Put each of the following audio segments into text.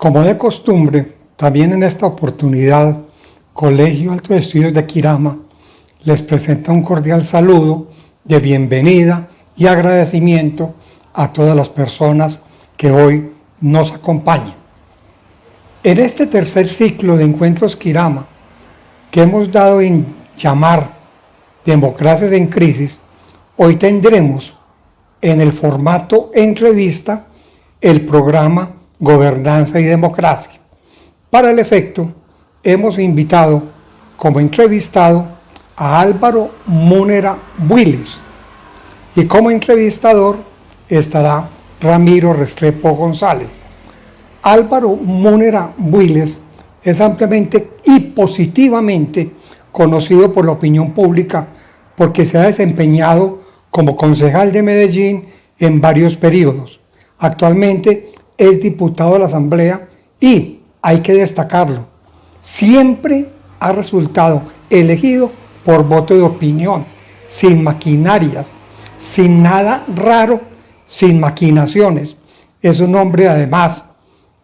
Como de costumbre, también en esta oportunidad, Colegio Alto de Estudios de Quirama les presenta un cordial saludo de bienvenida y agradecimiento a todas las personas que hoy nos acompañan. En este tercer ciclo de Encuentros Quirama, que hemos dado en llamar Democracias en Crisis, hoy tendremos en el formato entrevista el programa Gobernanza y Democracia. Para el efecto, hemos invitado como entrevistado a Álvaro Múnera Builes y como entrevistador estará Ramiro Restrepo González. Álvaro Múnera Builes es ampliamente y positivamente conocido por la opinión pública porque se ha desempeñado como concejal de Medellín en varios periodos. Actualmente es diputado de la Asamblea y, hay que destacarlo, siempre ha resultado elegido por voto de opinión, sin maquinarias, sin nada raro, sin maquinaciones. Es un hombre además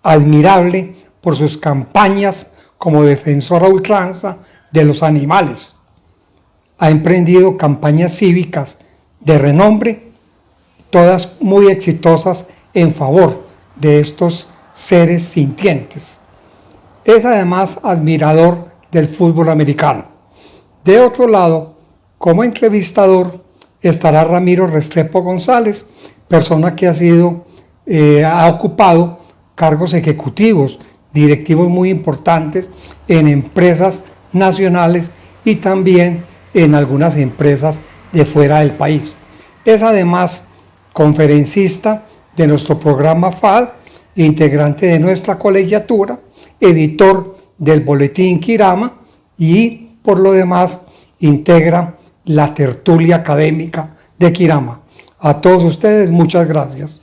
admirable por sus campañas como defensor a ultranza de los animales. Ha emprendido campañas cívicas de renombre, todas muy exitosas en favor de estos seres sintientes. Es además admirador del fútbol americano. De otro lado, como entrevistador estará Ramiro Restrepo González, persona que ha ocupado cargos ejecutivos, directivos muy importantes en empresas nacionales y también en algunas empresas de fuera del país. Es además conferencista de nuestro programa FAD, integrante de nuestra colegiatura, editor del Boletín Quirama y, por lo demás, integra la tertulia académica de Quirama. A todos ustedes, muchas gracias.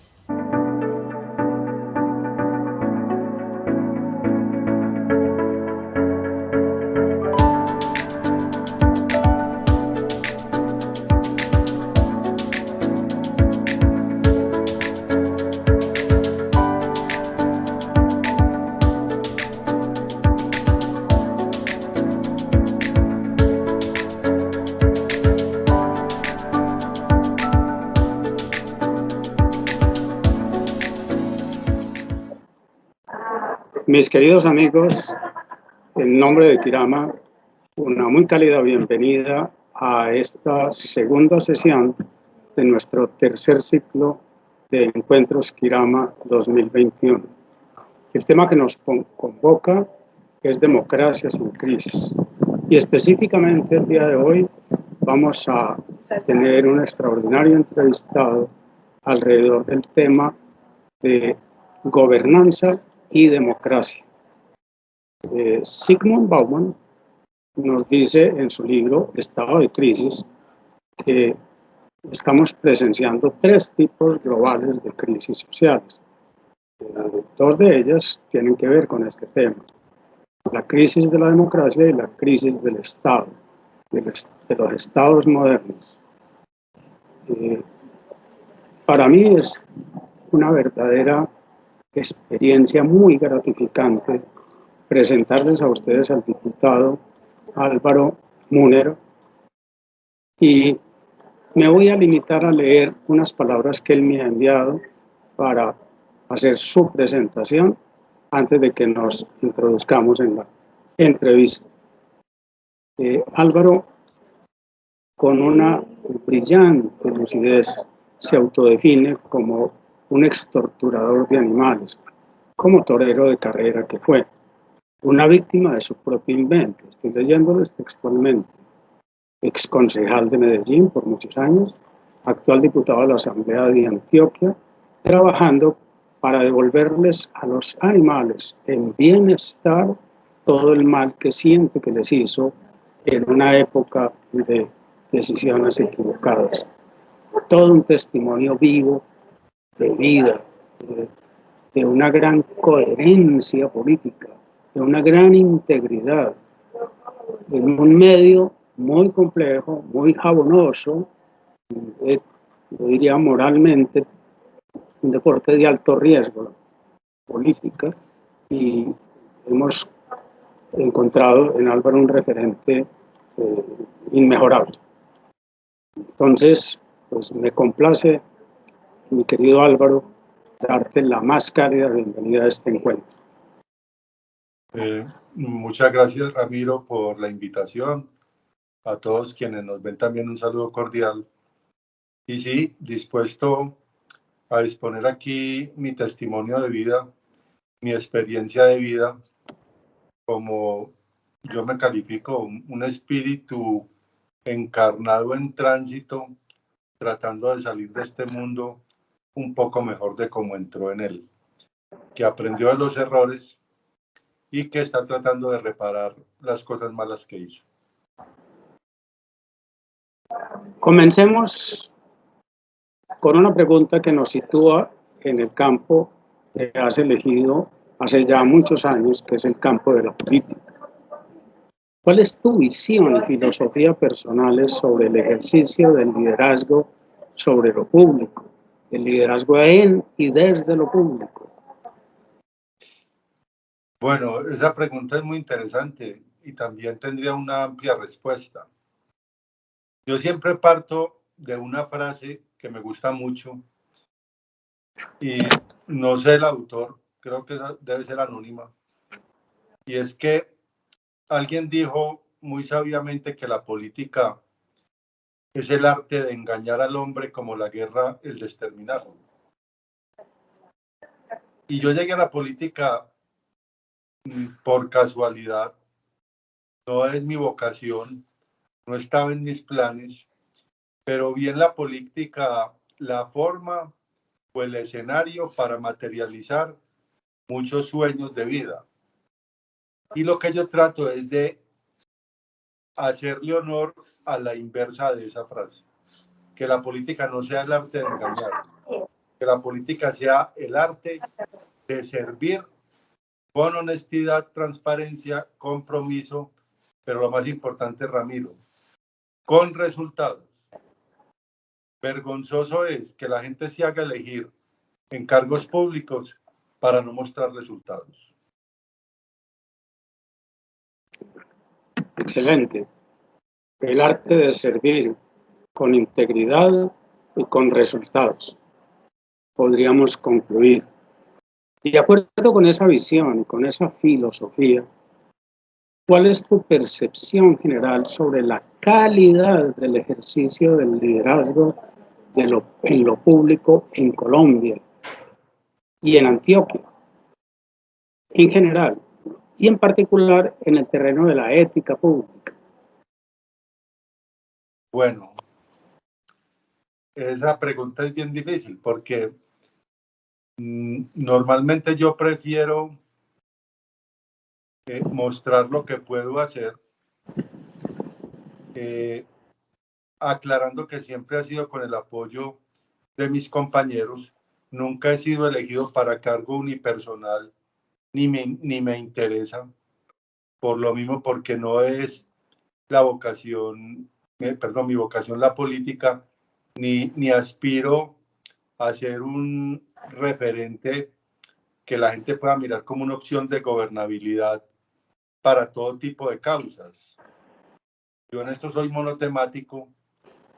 Mis queridos amigos, en nombre de Quirama, una muy cálida bienvenida a esta segunda sesión de nuestro tercer ciclo de Encuentros Quirama 2021. El tema que nos convoca es Democracias en Crisis. Y específicamente el día de hoy vamos a tener un extraordinario entrevistado alrededor del tema de gobernanza y democracia. Zygmunt Bauman nos dice en su libro Estado de Crisis que estamos presenciando tres tipos globales de crisis sociales. Dos de ellas tienen que ver con este tema: la crisis de la democracia y la crisis del Estado, de los estados modernos. Para mí es una verdadera experiencia muy gratificante presentarles a ustedes al diputado Álvaro Múnera, y me voy a limitar a leer unas palabras que él me ha enviado para hacer su presentación antes de que nos introduzcamos en la entrevista. Álvaro, con una brillante lucidez, se autodefine como un extorturador de animales, como torero de carrera que fue, una víctima de su propio invento. Estoy leyéndoles textualmente. Exconcejal de Medellín por muchos años, actual diputado de la Asamblea de Antioquia, trabajando para devolverles a los animales en bienestar todo el mal que siente que les hizo en una época de decisiones equivocadas. Todo un testimonio vivo de vida, de una gran coherencia política, de una gran integridad, en un medio muy complejo, muy jabonoso, yo diría moralmente, un deporte de alto riesgo, política, y hemos encontrado en Álvaro un referente inmejorable. Entonces, pues me complace, mi querido Álvaro, darte la más cálida bienvenida a este encuentro. Muchas gracias, Ramiro, por la invitación. A todos quienes nos ven también un saludo cordial. Y sí, dispuesto a exponer aquí mi testimonio de vida, mi experiencia de vida, como yo me califico, un espíritu encarnado en tránsito, tratando de salir de este mundo un poco mejor de cómo entró en él, que aprendió de los errores y que está tratando de reparar las cosas malas que hizo. Comencemos con una pregunta que nos sitúa en el campo que has elegido hace ya muchos años, que es el campo de la política. ¿Cuál es tu visión y filosofía personales sobre el ejercicio del liderazgo sobre lo público, el liderazgo en y desde lo público? Bueno, esa pregunta es muy interesante y también tendría una amplia respuesta. Yo siempre parto de una frase que me gusta mucho y no sé el autor, creo que debe ser anónima, y es que alguien dijo muy sabiamente que la política es el arte de engañar al hombre como la guerra el de exterminarlo. Y yo llegué a la política por casualidad, no es mi vocación, no estaba en mis planes, pero vi en la política la forma o el escenario para materializar muchos sueños de vida. Y lo que yo trato es de hacerle honor a la inversa de esa frase, que la política no sea el arte de engañar, que la política sea el arte de servir con honestidad, transparencia, compromiso, pero lo más importante, Ramiro, con resultados. Vergonzoso es que la gente se haga elegir en cargos públicos para no mostrar resultados. Excelente. El arte de servir con integridad y con resultados. Podríamos concluir. Y de acuerdo con esa visión, con esa filosofía, ¿cuál es tu percepción general sobre la calidad del ejercicio del liderazgo en lo público en Colombia y en Antioquia, en general, y en particular en el terreno de la ética pública? Bueno, esa pregunta es bien difícil porque normalmente yo prefiero mostrar lo que puedo hacer, aclarando que siempre ha sido con el apoyo de mis compañeros. Nunca he sido elegido para cargo unipersonal, ni me interesa, por lo mismo porque no es la vocación, mi vocación la política, ni aspiro a ser un referente que la gente pueda mirar como una opción de gobernabilidad para todo tipo de causas. Yo en esto soy monotemático,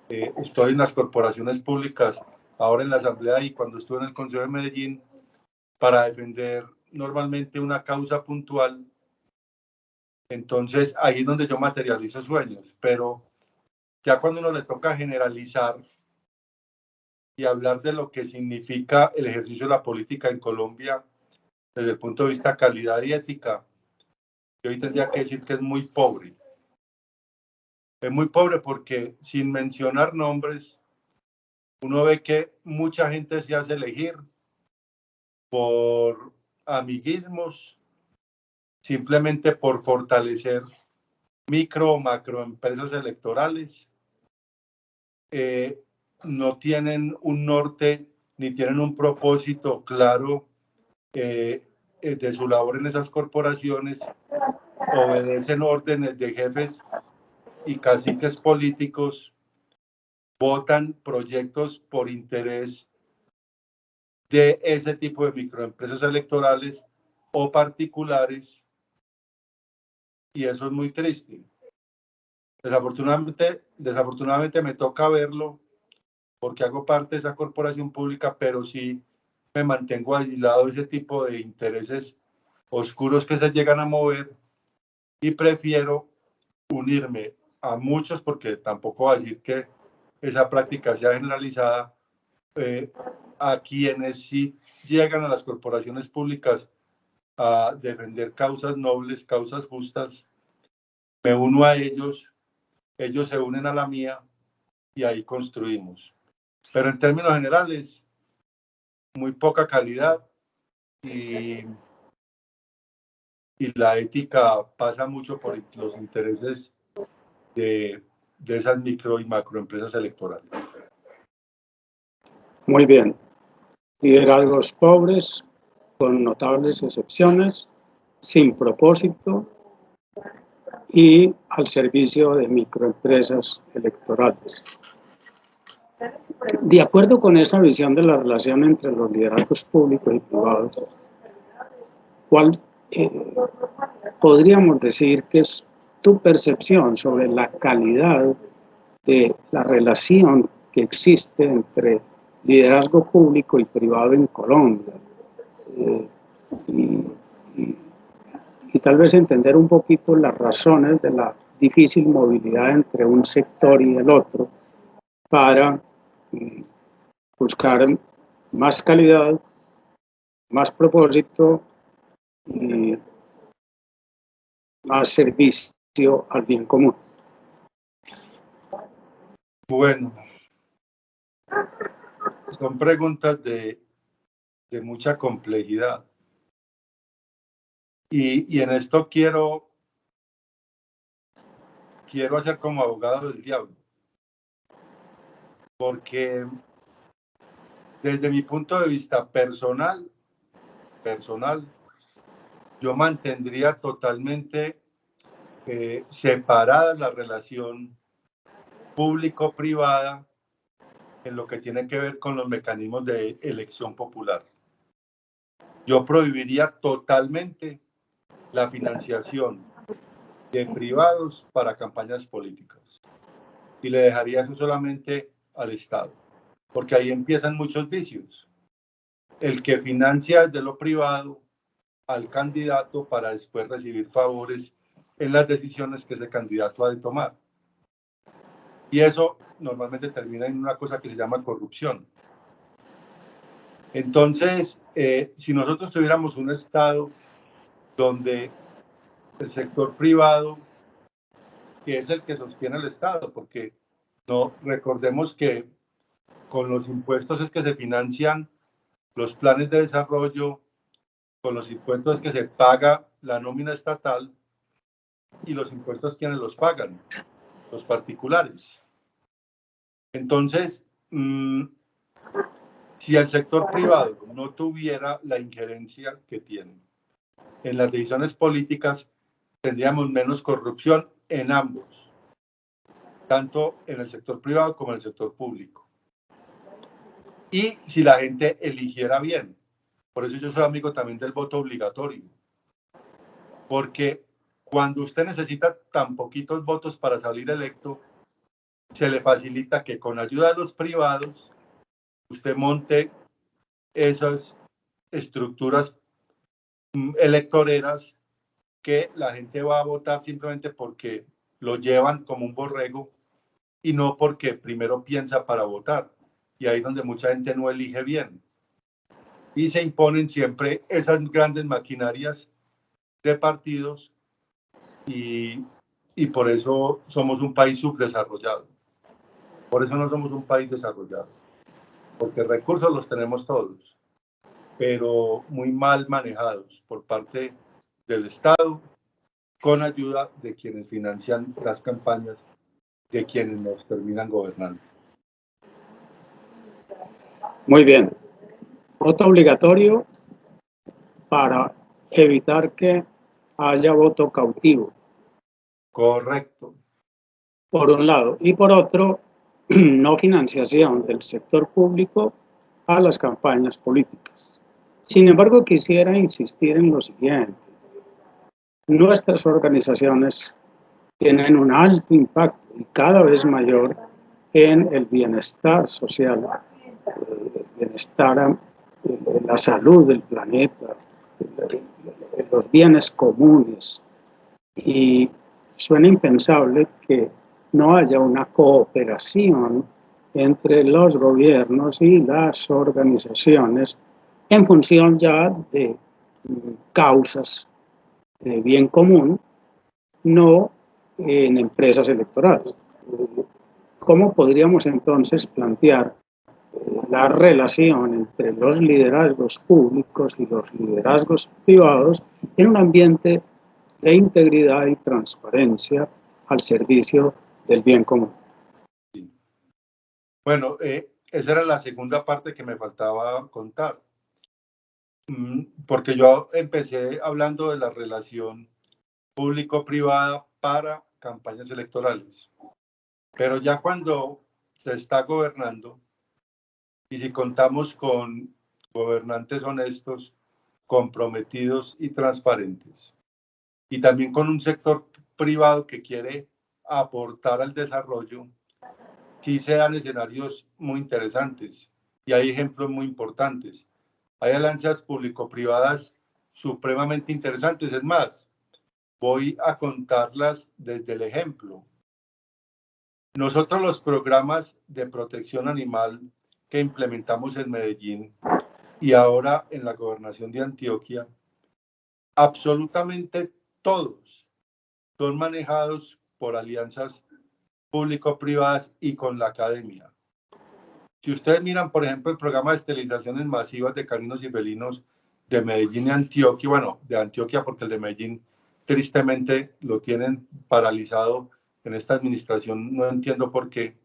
estoy en las corporaciones públicas, ahora en la Asamblea y cuando estuve en el Consejo de Medellín, para defender normalmente una causa puntual. Entonces ahí es donde yo materializo sueños, pero ya cuando uno le toca generalizar y hablar de lo que significa el ejercicio de la política en Colombia desde el punto de vista calidad y ética, yo hoy tendría que decir que es muy pobre. Es muy pobre porque, sin mencionar nombres, uno ve que mucha gente se hace elegir por amiguismos, simplemente por fortalecer micro o macroempresas electorales. No tienen un norte ni tienen un propósito claro de su labor en esas corporaciones, obedecen órdenes de jefes y caciques políticos, votan proyectos por interés de ese tipo de microempresas electorales o particulares, y eso es muy triste. Desafortunadamente me toca verlo porque hago parte de esa corporación pública, pero sí me mantengo aislado de ese tipo de intereses oscuros que se llegan a mover y prefiero unirme a muchos, porque tampoco voy a decir que esa práctica sea generalizada, a quienes sí llegan a las corporaciones públicas a defender causas nobles, causas justas. Me uno a ellos, ellos se unen a la mía y ahí construimos. Pero en términos generales, muy poca calidad y la ética pasa mucho por los intereses de esas micro y macroempresas electorales. Muy bien. Liderazgos pobres, con notables excepciones, sin propósito y al servicio de microempresas electorales. De acuerdo con esa visión de la relación entre los liderazgos públicos y privados, ¿cuál podríamos decir que es tu percepción sobre la calidad de la relación que existe entre liderazgo público y privado en Colombia? Y tal vez entender un poquito las razones de la difícil movilidad entre un sector y el otro para buscar más calidad, más propósito y más servicio al bien común. Bueno, son preguntas de mucha complejidad. Y en esto quiero hacer como abogado del diablo, porque desde mi punto de vista personal, yo mantendría totalmente separada la relación público-privada en lo que tiene que ver con los mecanismos de elección popular. Yo prohibiría totalmente la financiación de privados para campañas políticas y le dejaría eso solamente al Estado, porque ahí empiezan muchos vicios. El que financia de lo privado al candidato para después recibir favores en las decisiones que ese candidato ha de tomar. Y eso normalmente termina en una cosa que se llama corrupción. Entonces, si nosotros tuviéramos un Estado donde el sector privado, que es el que sostiene el Estado, porque no recordemos que con los impuestos es que se financian los planes de desarrollo, con los impuestos es que se paga la nómina estatal, y los impuestos quienes los pagan, los particulares. Entonces, si el sector privado no tuviera la injerencia que tiene en las decisiones políticas, tendríamos menos corrupción en ambos, tanto en el sector privado como en el sector público. Y si la gente eligiera bien, por eso yo soy amigo también del voto obligatorio, porque cuando usted necesita tan poquitos votos para salir electo, se le facilita que con ayuda de los privados usted monte esas estructuras electoreras que la gente va a votar simplemente porque lo llevan como un borrego y no porque primero piensa para votar. Y ahí es donde mucha gente no elige bien. Y se imponen siempre esas grandes maquinarias de partidos y por eso somos un país subdesarrollado. Por eso no somos un país desarrollado, porque recursos los tenemos todos, pero muy mal manejados por parte del Estado, con ayuda de quienes financian las campañas, de quienes nos terminan gobernando. Muy bien. Voto obligatorio para evitar que haya voto cautivo. Correcto. Por un lado. Y por otro, no financiación del sector público a las campañas políticas. Sin embargo, quisiera insistir en lo siguiente. Nuestras organizaciones tienen un alto impacto y cada vez mayor en el bienestar social, el bienestar, la salud del planeta, los bienes comunes. Y suena impensable que no haya una cooperación entre los gobiernos y las organizaciones en función ya de causas de bien común, no en empresas electorales. ¿Cómo podríamos entonces plantear la relación entre los liderazgos públicos y los liderazgos privados en un ambiente de integridad y transparencia al servicio del bien común? Bueno, esa era la segunda parte que me faltaba contar, porque yo empecé hablando de la relación público-privada para campañas electorales, pero ya cuando se está gobernando, y si contamos con gobernantes honestos, comprometidos y transparentes, y también con un sector privado que quiere aportar al desarrollo, sí se dan escenarios muy interesantes y hay ejemplos muy importantes. Hay alianzas público-privadas supremamente interesantes. Es más, voy a contarlas desde el ejemplo. Nosotros los programas de protección animal que implementamos en Medellín y ahora en la gobernación de Antioquia, absolutamente todos son manejados por alianzas público-privadas y con la academia. Si ustedes miran, por ejemplo, el programa de esterilizaciones masivas de caninos y felinos de Medellín y Antioquia, bueno, de Antioquia porque el de Medellín tristemente lo tienen paralizado en esta administración, no entiendo por qué,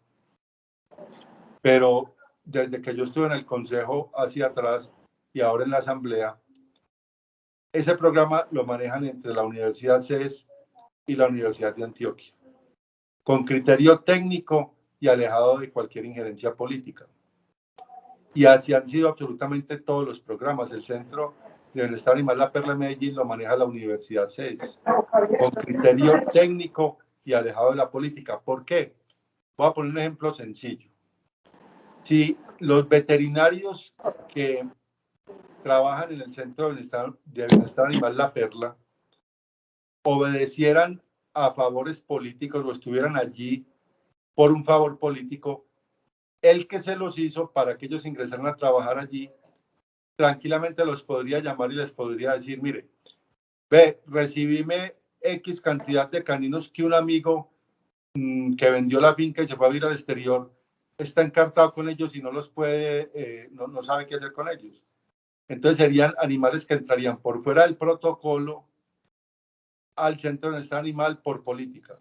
pero desde que yo estuve en el consejo hacia atrás y ahora en la asamblea, ese programa lo manejan entre la Universidad CES y la Universidad de Antioquia, con criterio técnico y alejado de cualquier injerencia política. Y así han sido absolutamente todos los programas. El Centro de Bienestar Animal La Perla de Medellín lo maneja la Universidad CES, con criterio técnico y alejado de la política. ¿Por qué? Voy a poner un ejemplo sencillo. Si los veterinarios que trabajan en el Centro de Bienestar Animal La Perla obedecieran a favores políticos o estuvieran allí por un favor político, el que se los hizo para que ellos ingresaran a trabajar allí, tranquilamente los podría llamar y les podría decir, mire, ve, recibíme X cantidad de caninos que un amigo que vendió la finca y se fue a vivir al exterior, está encartado con ellos y no los puede, no sabe qué hacer con ellos. Entonces serían animales que entrarían por fuera del protocolo al Centro de Bienestar Animal por política.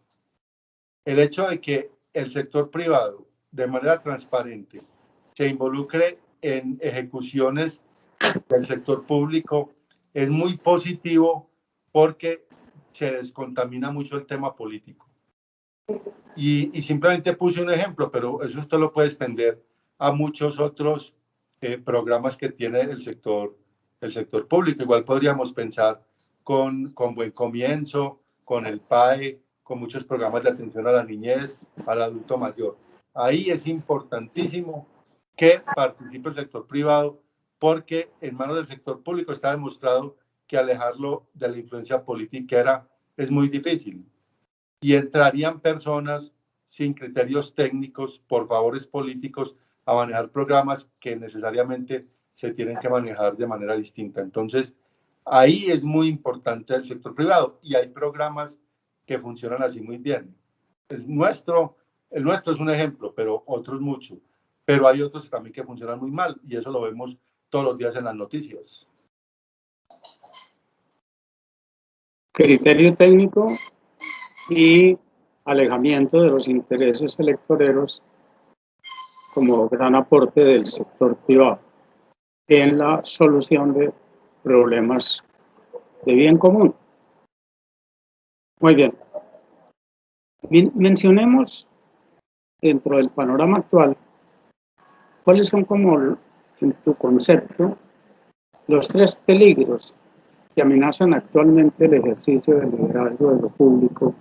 El hecho de que el sector privado, de manera transparente, se involucre en ejecuciones del sector público es muy positivo porque se descontamina mucho el tema político. Y simplemente puse un ejemplo, pero eso usted lo puede extender a muchos otros programas que tiene el sector público. Igual podríamos pensar con Buen Comienzo, con el PAE, con muchos programas de atención a la niñez, al adulto mayor. Ahí es importantísimo que participe el sector privado porque en manos del sector público está demostrado que alejarlo de la influencia política es muy difícil. Y entrarían personas sin criterios técnicos, por favores políticos, a manejar programas que necesariamente se tienen que manejar de manera distinta. Entonces, ahí es muy importante el sector privado y hay programas que funcionan así muy bien. El nuestro es un ejemplo, pero otros mucho. Pero hay otros también que funcionan muy mal y eso lo vemos todos los días en las noticias. Criterio técnico y alejamiento de los intereses electoreros como gran aporte del sector privado en la solución de problemas de bien común. Muy bien. Mencionemos dentro del panorama actual cuáles son como en tu concepto los tres peligros que amenazan actualmente el ejercicio del liderazgo de lo público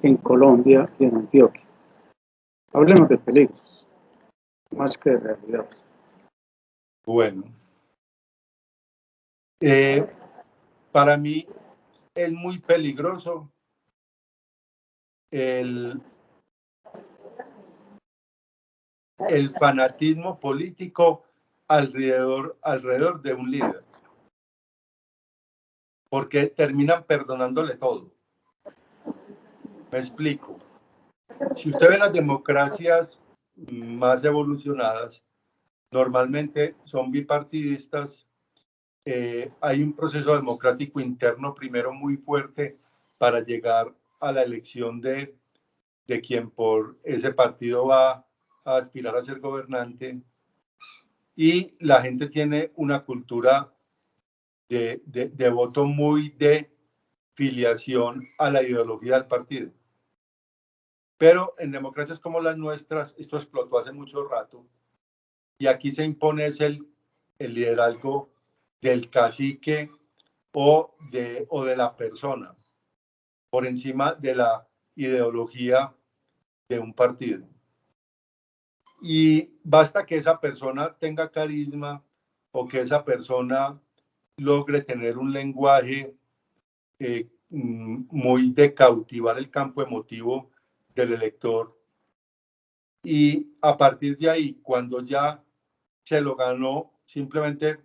en Colombia y en Antioquia. Hablemos de peligros, más que de realidad. Bueno, para mí es muy peligroso el fanatismo político alrededor de un líder, porque terminan perdonándole todo. Me explico. Si usted ve las democracias más evolucionadas, normalmente son bipartidistas. Hay un proceso democrático interno primero muy fuerte para llegar a la elección de quien por ese partido va a aspirar a ser gobernante, y la gente tiene una cultura de voto muy de filiación a la ideología del partido. Pero en democracias como las nuestras, esto explotó hace mucho rato, y aquí se impone el liderazgo del cacique o de la persona por encima de la ideología de un partido. Y basta que esa persona tenga carisma o que esa persona logre tener un lenguaje muy de cautivar el campo emotivo del elector, y a partir de ahí, cuando ya se lo ganó simplemente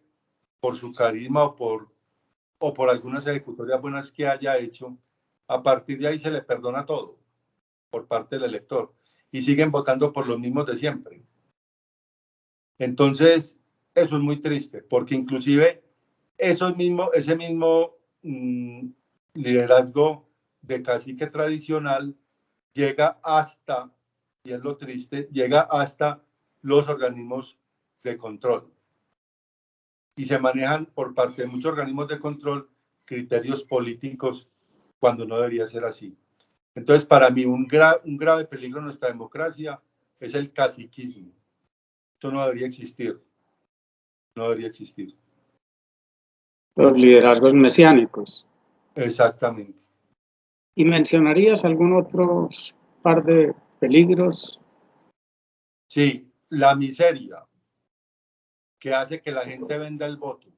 por su carisma o por algunas ejecutorias buenas que haya hecho, a partir de ahí se le perdona todo por parte del elector y siguen votando por los mismos de siempre. Entonces, eso es muy triste, porque inclusive ese mismo liderazgo de cacique tradicional llega hasta, y es lo triste, llega hasta los organismos de control. Y se manejan por parte de muchos organismos de control criterios políticos cuando no debería ser así. Entonces, para mí, un grave peligro en nuestra democracia es el caciquismo. Eso no debería existir. No debería existir. Los liderazgos mesiánicos. Exactamente. ¿Y mencionarías algún otro par de peligros? Sí, la miseria que hace que la gente venda el voto.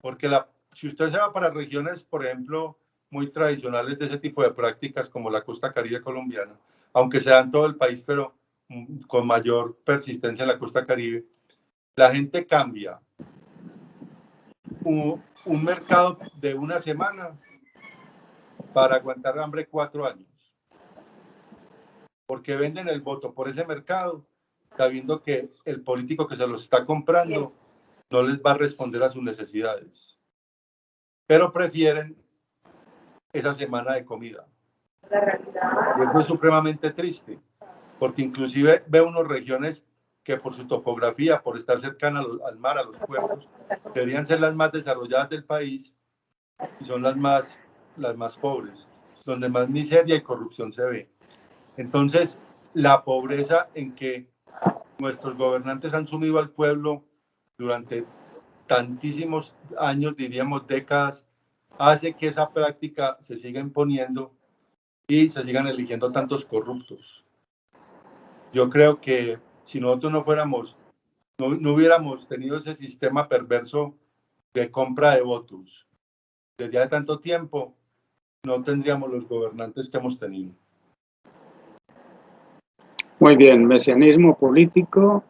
Porque si usted se va para regiones, por ejemplo, muy tradicionales de ese tipo de prácticas como la costa caribe colombiana, aunque sea en todo el país, pero con mayor persistencia en la costa caribe, la gente cambia un mercado de una semana para aguantar hambre 4 años. Porque venden el voto por ese mercado, sabiendo que el político que se los está comprando no les va a responder a sus necesidades. Pero prefieren esa semana de comida. Y eso es supremamente triste, porque inclusive veo unas regiones que por su topografía, por estar cercana al mar, a los puertos, deberían ser las más desarrolladas del país y son las más pobres, donde más miseria y corrupción se ve. Entonces, la pobreza en que nuestros gobernantes han sumido al pueblo durante tantísimos años, diríamos décadas, hace que esa práctica se siga imponiendo y se sigan eligiendo tantos corruptos. Yo creo que si nosotros no hubiéramos tenido ese sistema perverso de compra de votos desde hace tanto tiempo, no tendríamos los gobernantes que hemos tenido. Muy bien, mesianismo político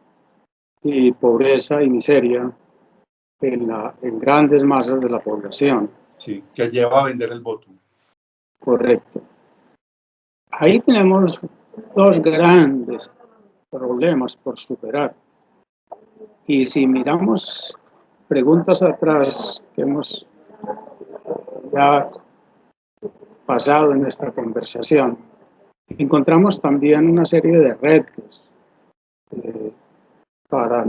y pobreza y miseria en grandes masas de la población. Sí, que lleva a vender el voto. Correcto. Ahí tenemos dos grandes problemas por superar. Y si miramos preguntas atrás que hemos ya pasado en esta conversación, encontramos también una serie de retos para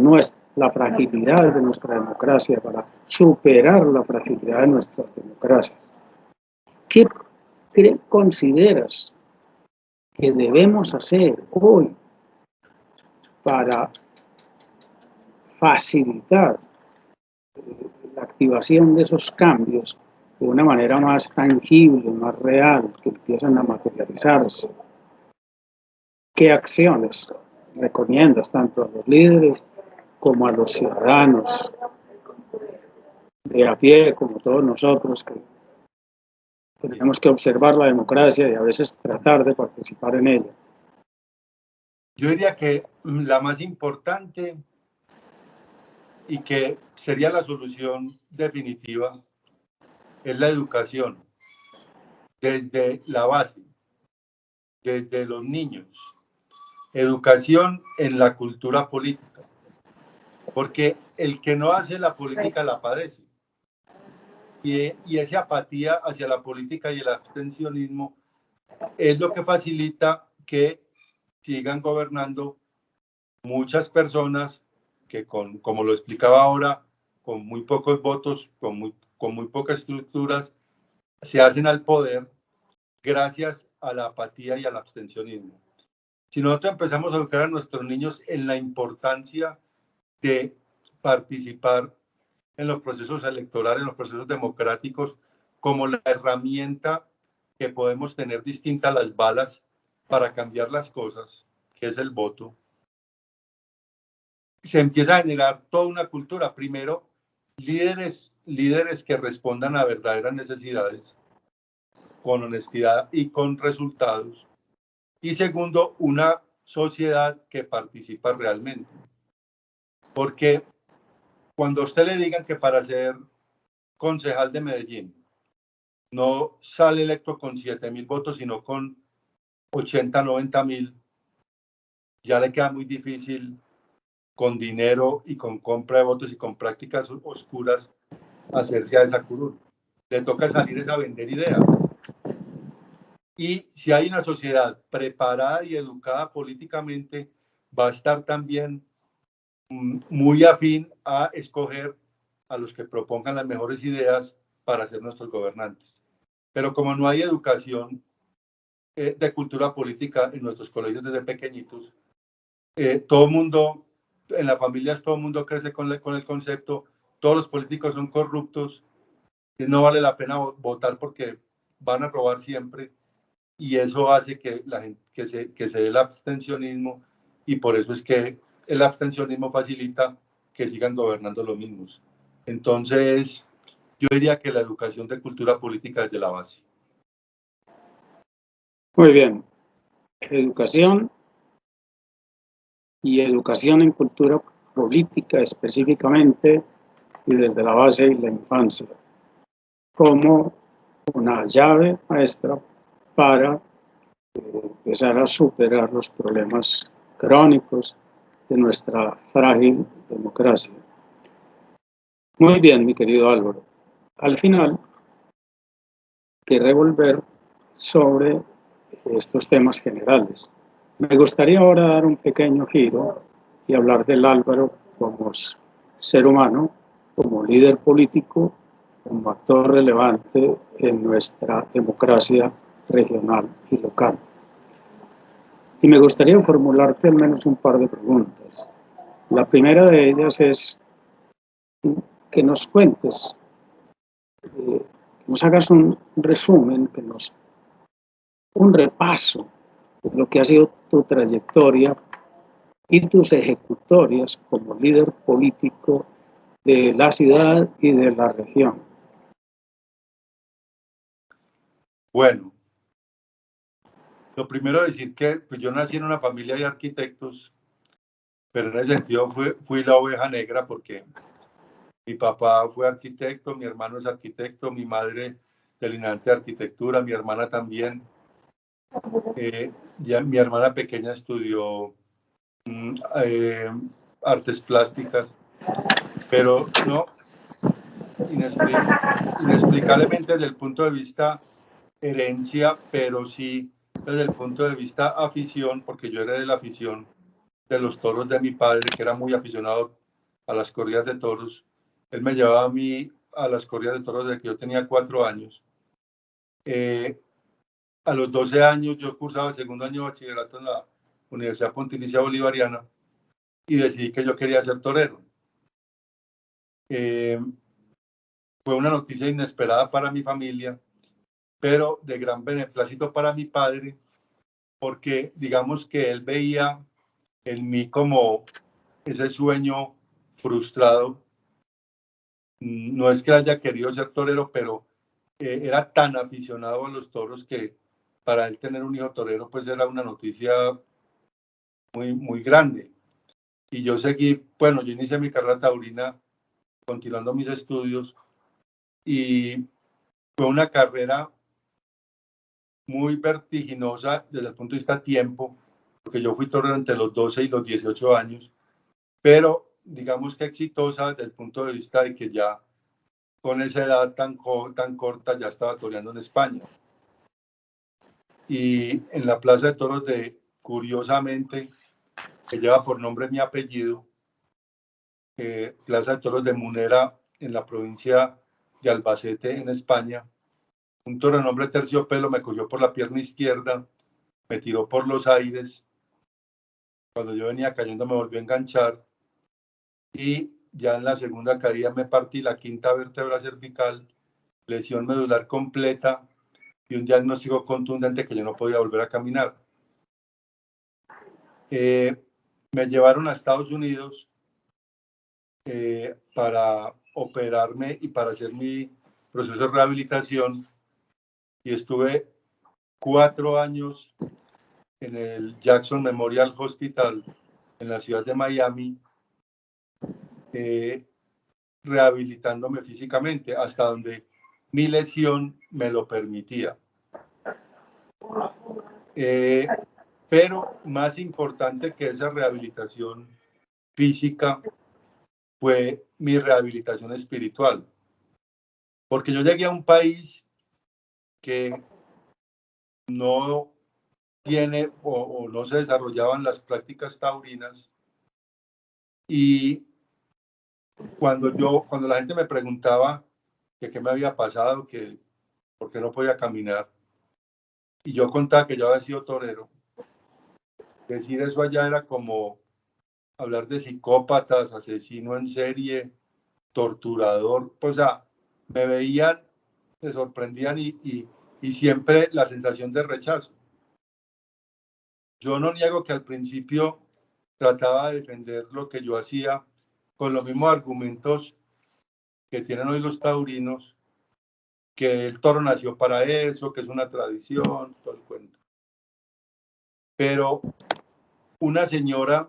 la fragilidad de nuestra democracia, para superar la fragilidad de nuestras democracias. ¿Qué consideras que debemos hacer hoy para facilitar activación de esos cambios de una manera más tangible, más real, que empiezan a materializarse? ¿Qué acciones recomiendas tanto a los líderes como a los ciudadanos de a pie, como todos nosotros, que tenemos que observar la democracia y a veces tratar de participar en ella? Yo diría que la más importante y que sería la solución definitiva es la educación, desde la base, desde los niños. Educación en la cultura política, porque el que no hace la política la padece. Y esa apatía hacia la política y el abstencionismo es lo que facilita que sigan gobernando muchas personas que, como lo explicaba ahora, con muy pocos votos, con muy pocas estructuras, se hacen al poder gracias a la apatía y al abstencionismo. Si nosotros empezamos a educar a nuestros niños en la importancia de participar en los procesos electorales, en los procesos democráticos, como la herramienta que podemos tener distinta a las balas para cambiar las cosas, que es el voto, se empieza a generar toda una cultura. Primero, líderes que respondan a verdaderas necesidades, con honestidad y con resultados. Y segundo, una sociedad que participa realmente. Porque cuando a usted le digan que para ser concejal de Medellín no sale electo con 7.000 votos, sino con 80, 90.000, ya le queda muy difícil con dinero y con compra de votos y con prácticas oscuras hacerse a esa curul. Le toca salir a vender ideas. Y si hay una sociedad preparada y educada políticamente, va a estar también muy afín a escoger a los que propongan las mejores ideas para ser nuestros gobernantes. Pero como no hay educación de cultura política en nuestros colegios desde pequeñitos, todo el mundo, en las familias todo el mundo crece con el concepto, todos los políticos son corruptos, no vale la pena votar porque van a robar siempre, y eso hace que se dé el abstencionismo, y por eso es que el abstencionismo facilita que sigan gobernando los mismos. Entonces, yo diría que la educación de cultura política desde la base. Muy bien. Educación y educación en cultura política específicamente y desde la base y la infancia, como una llave maestra para empezar a superar los problemas crónicos de nuestra frágil democracia. Muy bien, mi querido Álvaro. Al final, querré volver sobre estos temas generales. Me gustaría ahora dar un pequeño giro y hablar del Álvaro como ser humano, como líder político, como actor relevante en nuestra democracia regional y local. Y me gustaría formularte al menos un par de preguntas. La primera de ellas es que nos cuentes, que nos hagas un resumen, un repaso de lo que ha sido tu trayectoria y tus ejecutorias como líder político de la ciudad y de la región. Bueno, lo primero es decir que pues yo nací en una familia de arquitectos, pero en ese sentido fui la oveja negra porque mi papá fue arquitecto, mi hermano es arquitecto, mi madre delineante de arquitectura, mi hermana también. Ya mi hermana pequeña estudió artes plásticas, pero no, inexplicablemente desde el punto de vista herencia, pero sí desde el punto de vista afición, porque yo era de la afición de los toros de mi padre, que era muy aficionado a las corridas de toros. Él me llevaba a mí a las corridas de toros desde que yo tenía 4 años. A los 12 años yo cursaba el segundo año de bachillerato en la Universidad Pontificia Bolivariana y decidí que yo quería ser torero. Fue una noticia inesperada para mi familia, pero de gran beneplácito para mi padre, porque digamos que él veía en mí como ese sueño frustrado. No es que haya querido ser torero, pero era tan aficionado a los toros que para él tener un hijo torero pues era una noticia muy, muy grande. Y yo seguí, bueno, yo inicié mi carrera taurina continuando mis estudios y fue una carrera muy vertiginosa desde el punto de vista tiempo, porque yo fui torero entre los 12 y los 18 años, pero digamos que exitosa desde el punto de vista de que ya con esa edad tan corta ya estaba toreando en España. Y en la Plaza de Toros curiosamente, que lleva por nombre mi apellido, Plaza de Toros de Munera, en la provincia de Albacete, en España, un toro de nombre Terciopelo me cogió por la pierna izquierda, me tiró por los aires, cuando yo venía cayendo me volvió a enganchar y ya en la segunda caída me partí la quinta vértebra cervical, lesión medular completa y un diagnóstico contundente que yo no podía volver a caminar. Me llevaron a Estados Unidos para operarme y para hacer mi proceso de rehabilitación y estuve 4 años en el Jackson Memorial Hospital en la ciudad de Miami, rehabilitándome físicamente hasta donde mi lesión me lo permitía. Pero más importante que esa rehabilitación física fue mi rehabilitación espiritual, porque yo llegué a un país que no tiene o no se desarrollaban las prácticas taurinas y cuando la gente me preguntaba que qué me había pasado, que por qué no podía caminar y yo contaba que yo había sido torero, decir eso allá era como hablar de psicópatas, asesino en serie, torturador, pues, o sea, me veían, se sorprendían y siempre la sensación de rechazo. Yo no niego que al principio trataba de defender lo que yo hacía con los mismos argumentos que tienen hoy los taurinos, que el toro nació para eso, que es una tradición, todo el cuento. Pero una señora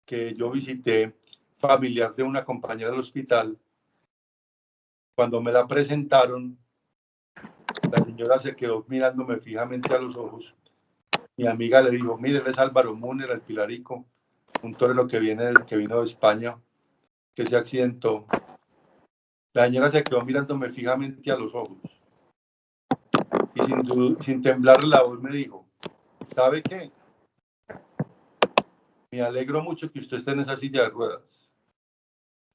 que yo visité, familiar de una compañera del hospital, cuando me la presentaron, la señora se quedó mirándome fijamente a los ojos. Mi amiga le dijo, mire, él es Álvaro Múnera, el Pilarico, un torero que vino de España, que se accidentó. La señora se quedó mirándome fijamente a los ojos y sin temblar la voz me dijo, ¿sabe qué? Me alegro mucho que usted esté en esa silla de ruedas.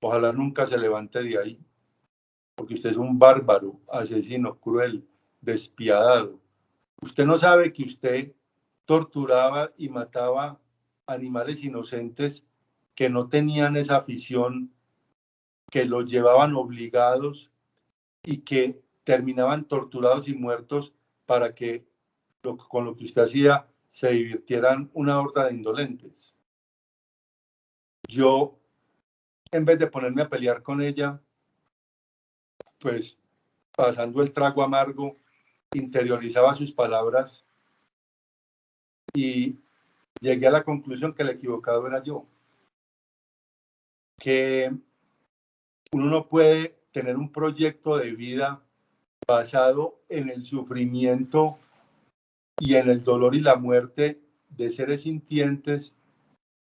Ojalá nunca se levante de ahí, porque usted es un bárbaro, asesino, cruel, despiadado. Usted no sabe que usted torturaba y mataba animales inocentes que no tenían esa afición, que los llevaban obligados y que terminaban torturados y muertos para que con lo que usted hacía se divirtieran una horda de indolentes. Yo, en vez de ponerme a pelear con ella, pues pasando el trago amargo, interiorizaba sus palabras y llegué a la conclusión que el equivocado era yo. Que uno no puede tener un proyecto de vida basado en el sufrimiento y en el dolor y la muerte de seres sintientes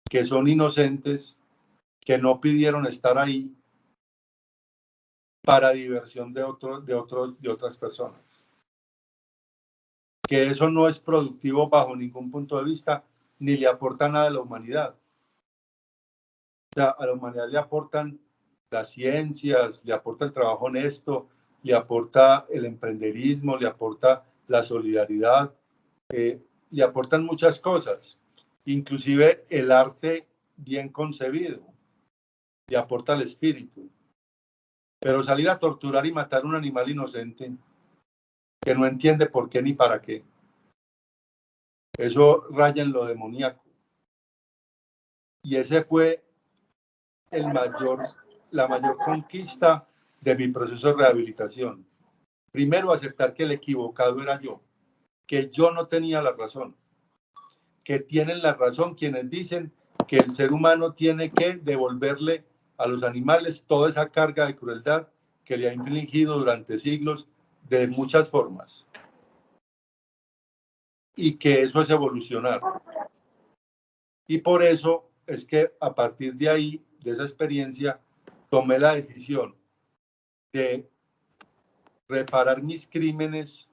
que son inocentes, que no pidieron estar ahí para diversión de otras personas. Que eso no es productivo bajo ningún punto de vista, ni le aporta nada a la humanidad. O sea, a la humanidad le aportan las ciencias, le aporta el trabajo honesto, le aporta el emprenderismo, le aporta la solidaridad, le aportan muchas cosas, inclusive el arte bien concebido, le aporta el espíritu. Pero salir a torturar y matar a un animal inocente que no entiende por qué ni para qué, eso raya en lo demoníaco. Y ese fue la mayor conquista de mi proceso de rehabilitación. Primero, aceptar que el equivocado era yo, que yo no tenía la razón, que tienen la razón quienes dicen que el ser humano tiene que devolverle a los animales toda esa carga de crueldad que le ha infligido durante siglos de muchas formas, y que eso es evolucionar. Y por eso es que a partir de ahí, de esa experiencia, tomé la decisión de reparar mis crímenes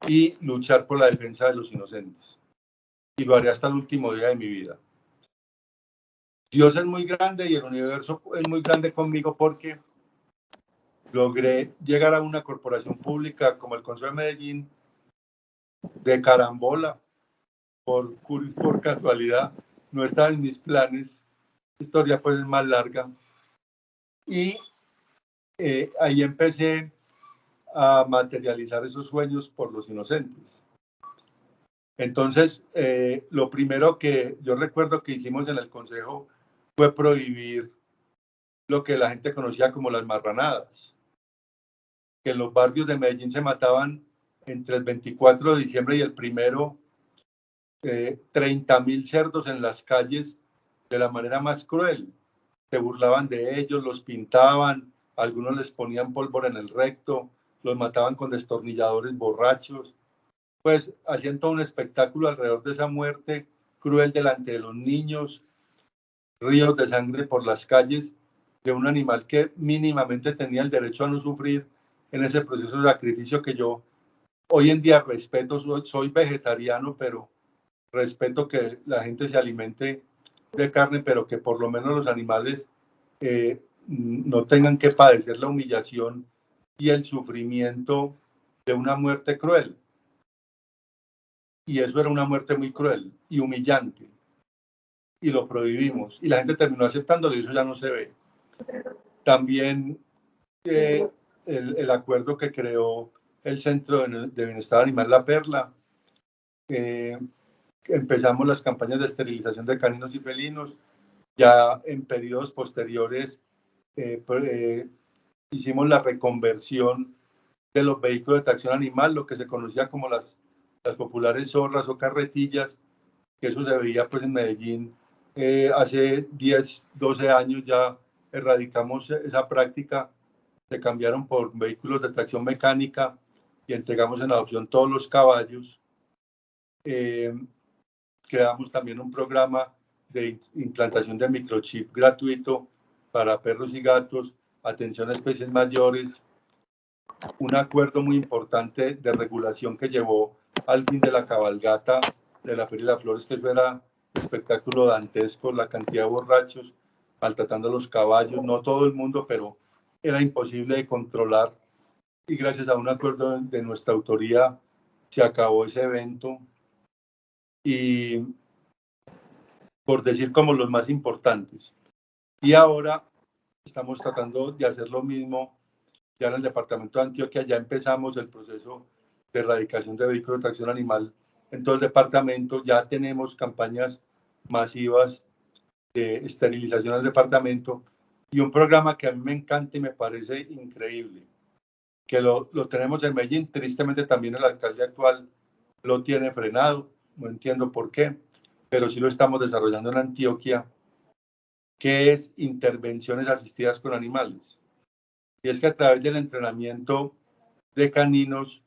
y luchar por la defensa de los inocentes. Y lo haré hasta el último día de mi vida. Dios es muy grande y el universo es muy grande conmigo porque logré llegar a una corporación pública como el Consejo de Medellín de carambola, por casualidad. No estaba en mis planes. La historia pues es más larga. Y ahí empecé a materializar esos sueños por los inocentes. Entonces, lo primero que yo recuerdo que hicimos en el consejo fue prohibir lo que la gente conocía como las marranadas, que en los barrios de Medellín se mataban entre el 24 de diciembre y el 1, 30.000 cerdos en las calles de la manera más cruel. Se burlaban de ellos, los pintaban, algunos les ponían pólvora en el recto, los mataban con destornilladores borrachos, pues hacían todo un espectáculo alrededor de esa muerte cruel delante de los niños, ríos de sangre por las calles de un animal que mínimamente tenía el derecho a no sufrir en ese proceso de sacrificio que yo hoy en día respeto. Soy vegetariano, pero respeto que la gente se alimente de carne, pero que por lo menos los animales no tengan que padecer la humillación y el sufrimiento de una muerte cruel. Y eso era una muerte muy cruel y humillante. Y lo prohibimos. Y la gente terminó aceptándolo y eso ya no se ve. También el acuerdo que creó el Centro de Bienestar Animal La Perla. Empezamos las campañas de esterilización de caninos y felinos. Ya en periodos posteriores hicimos la reconversión de los vehículos de tracción animal, lo que se conocía como las populares zorras o carretillas, que eso se veía pues en Medellín hace 10, 12 años. Ya erradicamos esa práctica, se cambiaron por vehículos de tracción mecánica y entregamos en adopción todos los caballos. Creamos también un programa de implantación de microchip gratuito para perros y gatos, atención a especies mayores, un acuerdo muy importante de regulación que llevó al fin de la cabalgata de la Feria de las Flores, que era un espectáculo dantesco, la cantidad de borrachos maltratando a los caballos, no todo el mundo, pero era imposible de controlar, y gracias a un acuerdo de nuestra autoría se acabó ese evento. Y por decir como los más importantes. Y ahora estamos tratando de hacer lo mismo ya en el departamento de Antioquia. Ya empezamos el proceso de erradicación de vehículos de tracción animal en todo el departamento. Ya tenemos campañas masivas de esterilización al departamento y un programa que a mí me encanta y me parece increíble, que lo tenemos en Medellín. Tristemente también el alcalde actual lo tiene frenado, no entiendo por qué, pero sí lo estamos desarrollando en Antioquia, que es intervenciones asistidas con animales. Y es que a través del entrenamiento de caninos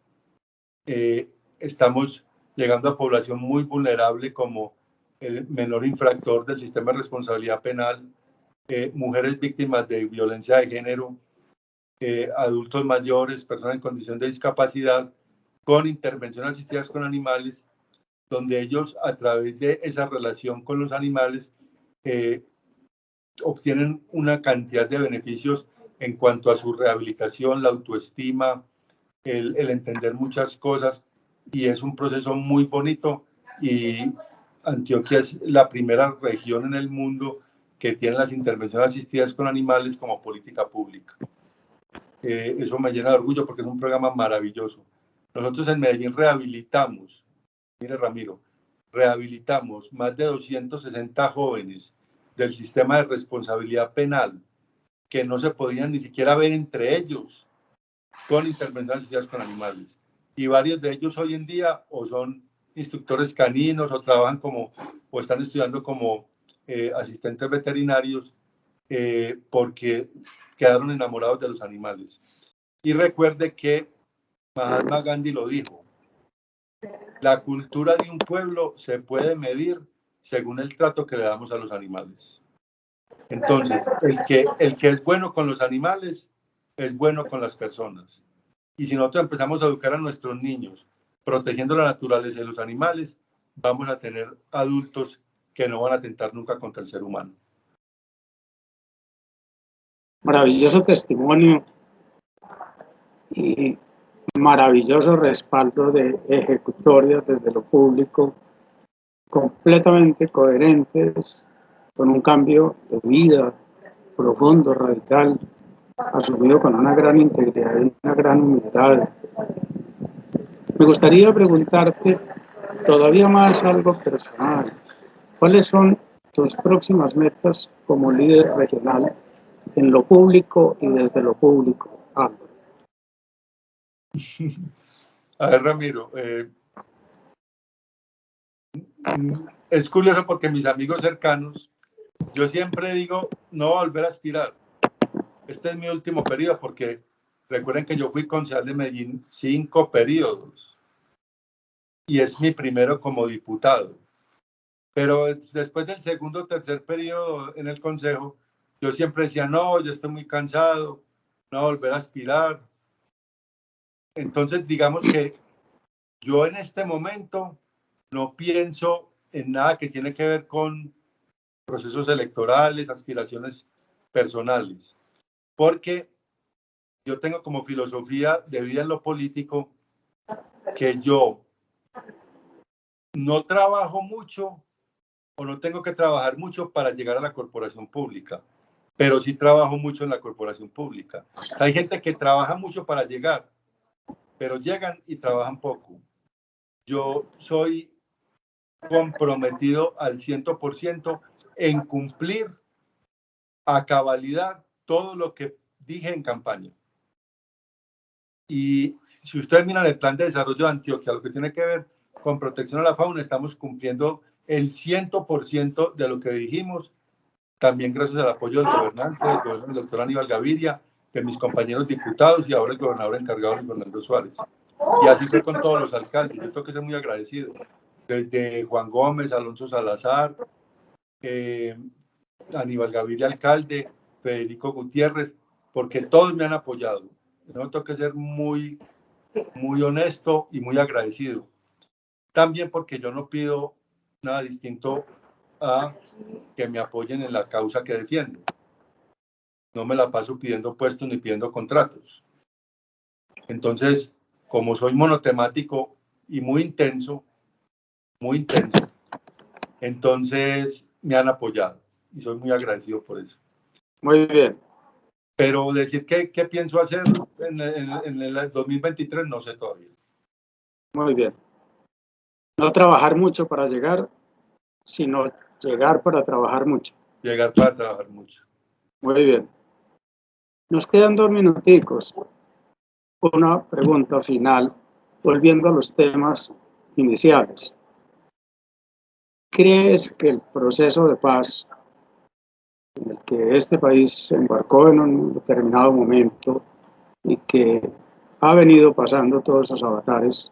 estamos llegando a población muy vulnerable, como el menor infractor del sistema de responsabilidad penal, mujeres víctimas de violencia de género, adultos mayores, personas en condición de discapacidad, con intervenciones asistidas con animales, donde ellos, a través de esa relación con los animales, obtienen una cantidad de beneficios en cuanto a su rehabilitación, la autoestima, el entender muchas cosas, y es un proceso muy bonito. Y Antioquia es la primera región en el mundo que tienen las intervenciones asistidas con animales como política pública. Eso me llena de orgullo porque es un programa maravilloso. Nosotros en Medellín rehabilitamos, mire Ramiro, rehabilitamos más de 260 jóvenes del sistema de responsabilidad penal que no se podían ni siquiera ver entre ellos con intervenciones asistidas con animales. Y varios de ellos hoy en día o son instructores caninos o trabajan como, o están estudiando como asistentes veterinarios porque quedaron enamorados de los animales. Y recuerde que Mahatma Gandhi lo dijo, la cultura de un pueblo se puede medir según el trato que le damos a los animales. Entonces, el que es bueno con los animales es bueno con las personas. Y si nosotros empezamos a educar a nuestros niños protegiendo la naturaleza y los animales, vamos a tener adultos que no van a atentar nunca contra el ser humano. Maravilloso testimonio y maravilloso respaldo de ejecutorias desde lo público, completamente coherentes, con un cambio de vida profundo, radical, asumido con una gran integridad y una gran humildad. Me gustaría preguntarte todavía más algo personal. ¿Cuáles son tus próximas metas como líder regional en lo público y desde lo público, Álvaro? A ver, Ramiro, es curioso porque mis amigos cercanos, yo siempre digo, no voy a volver a aspirar. Este es mi último periodo porque recuerden que yo fui concejal de Medellín 5 periodos y es mi primero como diputado. Pero después del segundo o tercer periodo en el consejo, yo siempre decía, no, ya estoy muy cansado, no voy a volver a aspirar. Entonces, digamos que yo en este momento no pienso en nada que tiene que ver con procesos electorales, aspiraciones personales, porque yo tengo como filosofía de vida en lo político que yo no trabajo mucho o no tengo que trabajar mucho para llegar a la corporación pública, pero sí trabajo mucho en la corporación pública. Hay gente que trabaja mucho para llegar, pero llegan y trabajan poco. Yo soy comprometido al 100% en cumplir a cabalidad todo lo que dije en campaña. Y si ustedes miran el plan de desarrollo de Antioquia, lo que tiene que ver con protección a la fauna, estamos cumpliendo el 100% de lo que dijimos, también gracias al apoyo del gobernante, del doctor Aníbal Gaviria, de mis compañeros diputados y ahora el gobernador encargado, Luis Fernando Suárez. Y así fue con todos los alcaldes. Yo tengo que ser muy agradecido. Desde Juan Gómez, Alonso Salazar, Aníbal Gaviria, alcalde, Federico Gutiérrez, porque todos me han apoyado. Yo tengo que ser muy honesto y muy agradecido. También porque yo no pido nada distinto a que me apoyen en la causa que defiendo. No me la paso pidiendo puestos ni pidiendo contratos. Entonces, como soy monotemático y muy intenso, entonces me han apoyado y soy muy agradecido por eso. Muy bien. Pero decir qué pienso hacer en el 2023 no sé todavía. Muy bien. No trabajar mucho para llegar, sino llegar para trabajar mucho. Llegar para trabajar mucho. Muy bien. Nos quedan 2 minuticos. Una pregunta final, volviendo a los temas iniciales. ¿Crees que el proceso de paz en el que este país se embarcó en un determinado momento y que ha venido pasando todos esos avatares,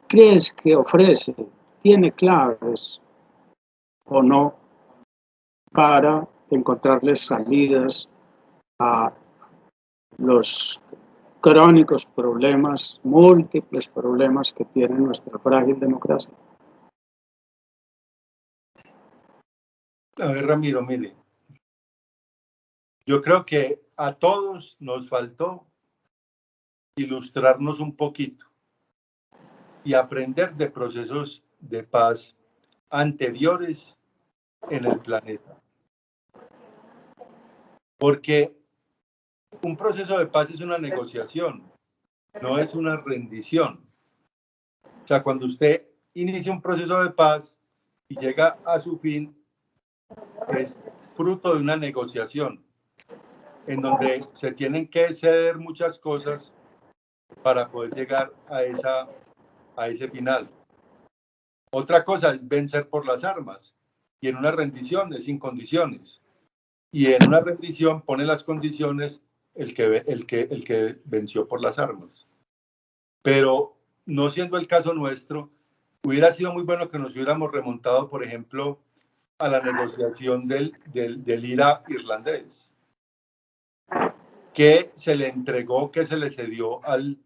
crees que ofrece, tiene claves o no para encontrarles salidas a los crónicos problemas, múltiples problemas que tiene nuestra frágil democracia? A ver, Ramiro, mire, yo creo que a todos nos faltó ilustrarnos un poquito y aprender de procesos de paz anteriores en el planeta. Porque un proceso de paz es una negociación, no es una rendición. O sea, cuando usted inicia un proceso de paz y llega a su fin, es fruto de una negociación en donde se tienen que ceder muchas cosas para poder llegar a ese final. Otra cosa es vencer por las armas, y en una rendición es sin condiciones, y en una rendición pone las condiciones el que venció por las armas. Pero no siendo el caso nuestro, hubiera sido muy bueno que nos hubiéramos remontado, por ejemplo, a la negociación del IRA irlandés, que se le entregó, que se le cedió al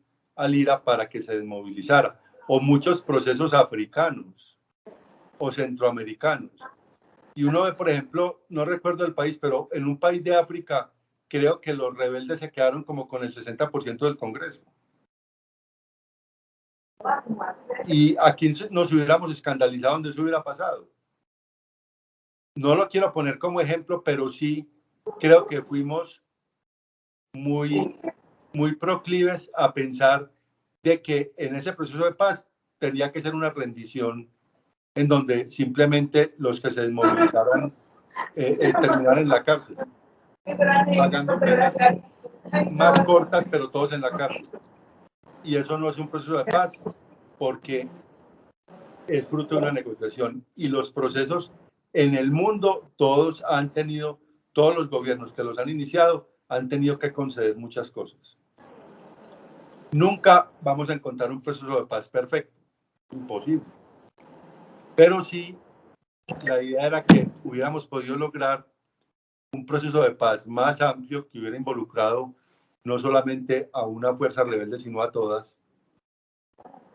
IRA para que se desmovilizara, o muchos procesos africanos o centroamericanos. Y uno ve, por ejemplo, no recuerdo el país, pero en un país de África, creo que los rebeldes se quedaron como con el 60% del Congreso. Y aquí nos hubiéramos escandalizado donde eso hubiera pasado. No lo quiero poner como ejemplo, pero sí creo que fuimos muy proclives a pensar de que en ese proceso de paz tenía que ser una rendición en donde simplemente los que se desmovilizaran terminaran en la cárcel, pagando penas más cortas, pero todos en la cárcel. Y eso no es un proceso de paz, porque es fruto de una negociación. Y los procesos en el mundo, todos los gobiernos que los han iniciado, han tenido que conceder muchas cosas. Nunca vamos a encontrar un proceso de paz perfecto, imposible. Pero sí, la idea era que hubiéramos podido lograr un proceso de paz más amplio que hubiera involucrado no solamente a una fuerza rebelde, sino a todas,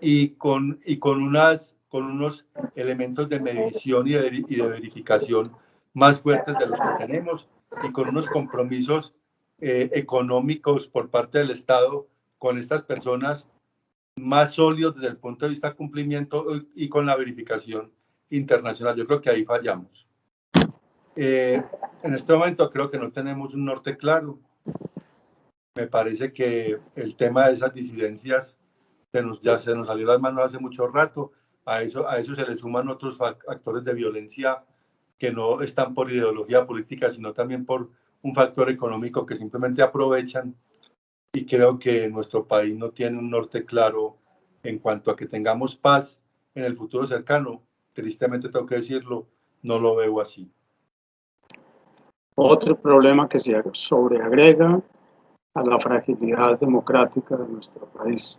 y con unos elementos de medición y de verificación más fuertes de los que tenemos, y con unos compromisos económicos por parte del Estado con estas personas más sólidos desde el punto de vista de cumplimiento y con la verificación internacional. Yo creo que ahí fallamos. En este momento creo que no tenemos un norte claro. Me parece que el tema de esas disidencias ya se nos salió las manos hace mucho rato. A eso se le suman otros factores de violencia que no están por ideología política, sino también por un factor económico que simplemente aprovechan. Y creo que nuestro país no tiene un norte claro en cuanto a que tengamos paz en el futuro cercano. Tristemente tengo que decirlo, no lo veo así. Otro problema que se sobreagrega a la fragilidad democrática de nuestro país.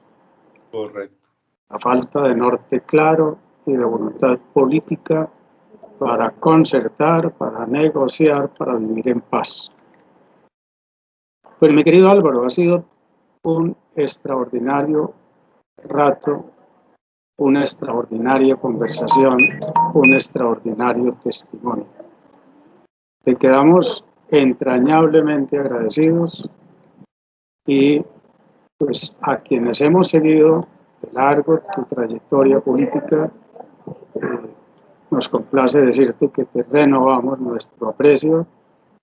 Correcto. La falta de norte claro y de voluntad política para concertar, para negociar, para vivir en paz. Pues mi querido Álvaro, ha sido un extraordinario rato, una extraordinaria conversación, un extraordinario testimonio. Te quedamos entrañablemente agradecidos, y pues a quienes hemos seguido de largo tu trayectoria política, nos complace decirte que te renovamos nuestro aprecio,